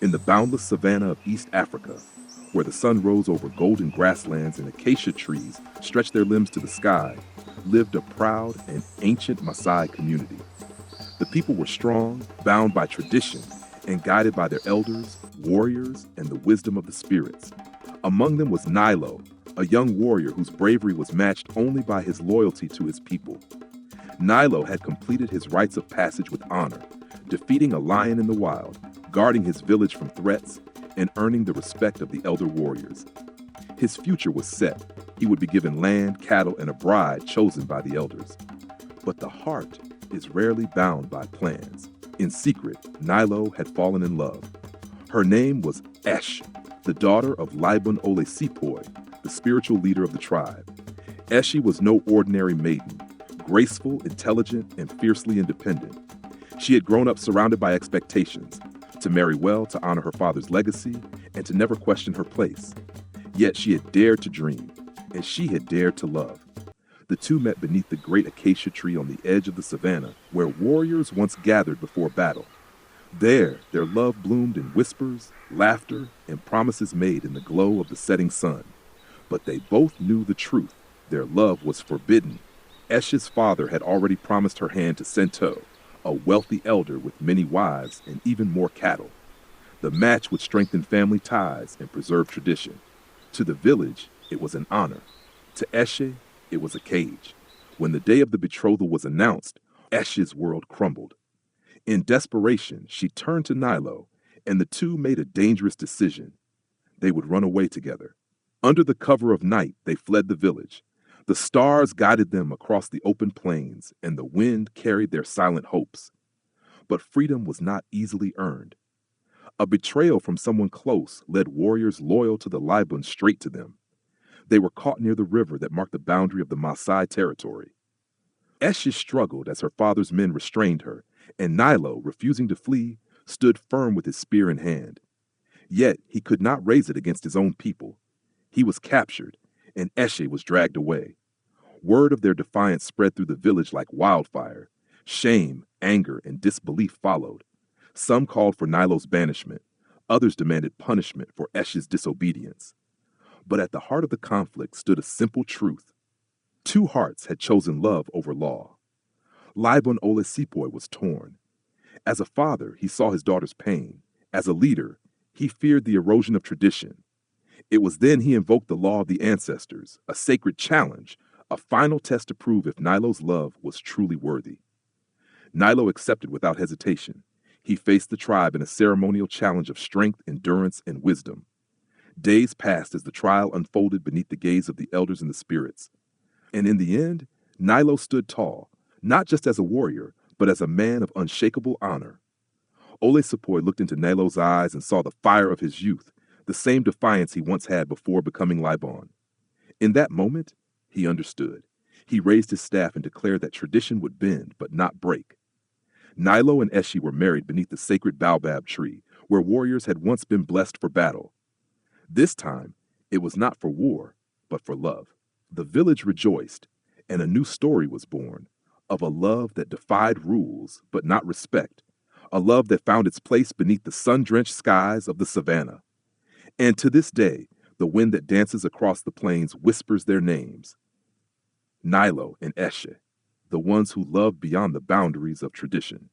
In the boundless savanna of East Africa, where the sun rose over golden grasslands and acacia trees stretched their limbs to the sky, lived a proud and ancient Maasai community. The people were strong, bound by tradition, and guided by their elders, warriors, and the wisdom of the spirits. Among them was Nailo, a young warrior whose bravery was matched only by his loyalty to his people. Nailo had completed his rites of passage with honor, defeating a lion in the wild, guarding his village from threats, and earning the respect of the elder warriors. His future was set. He would be given land, cattle, and a bride chosen by the elders. But the heart is rarely bound by plans. In secret, Nailo had fallen in love. Her name was Eshe, the daughter of Laibon Ole Sipoi, the spiritual leader of the tribe. Eshe was no ordinary maiden, graceful, intelligent, and fiercely independent. She had grown up surrounded by expectations, to marry well, to honor her father's legacy, and to never question her place. Yet she had dared to dream, and she had dared to love. The two met beneath the great acacia tree on the edge of the savannah, where warriors once gathered before battle. There, their love bloomed in whispers, laughter, and promises made in the glow of the setting sun. But they both knew the truth. Their love was forbidden. Eshe's father had already promised her hand to Senteu, a wealthy elder with many wives and even more cattle. The match would strengthen family ties and preserve tradition. To the village, it was an honor. To Eshe, it was a cage. When the day of the betrothal was announced, Eshe's world crumbled. In desperation, she turned to Nailo, and the two made a dangerous decision. They would run away together. Under the cover of night, they fled the village. The stars guided them across the open plains, and the wind carried their silent hopes. But freedom was not easily earned. A betrayal from someone close led warriors loyal to the Laibon straight to them. They were caught near the river that marked the boundary of the Maasai territory. Eshe struggled as her father's men restrained her, and Nailo, refusing to flee, stood firm with his spear in hand. Yet he could not raise it against his own people. He was captured, and Eshe was dragged away. Word of their defiance spread through the village like wildfire. Shame, anger, and disbelief followed. Some called for Nailo's banishment. Others demanded punishment for Eshe's disobedience. But at the heart of the conflict stood a simple truth. Two hearts had chosen love over law. Laibon Ole Sipoi was torn. As a father, he saw his daughter's pain. As a leader, he feared the erosion of tradition. It was then he invoked the law of the ancestors, a sacred challenge, a final test to prove if Nailo's love was truly worthy. Nailo accepted without hesitation. He faced the tribe in a ceremonial challenge of strength, endurance, and wisdom. Days passed as the trial unfolded beneath the gaze of the elders and the spirits. And in the end, Nailo stood tall, not just as a warrior, but as a man of unshakable honor. Ole Sipoi looked into Nailo's eyes and saw the fire of his youth, the same defiance he once had before becoming Laibon. In that moment, he understood. He raised his staff and declared that tradition would bend but not break. Nailo and Eshe were married beneath the sacred baobab tree, where warriors had once been blessed for battle. This time, it was not for war, but for love. The village rejoiced, and a new story was born, of a love that defied rules but not respect, a love that found its place beneath the sun-drenched skies of the savannah. And to this day, the wind that dances across the plains whispers their names. Nailo and Eshe, the ones who loved beyond the boundaries of tradition.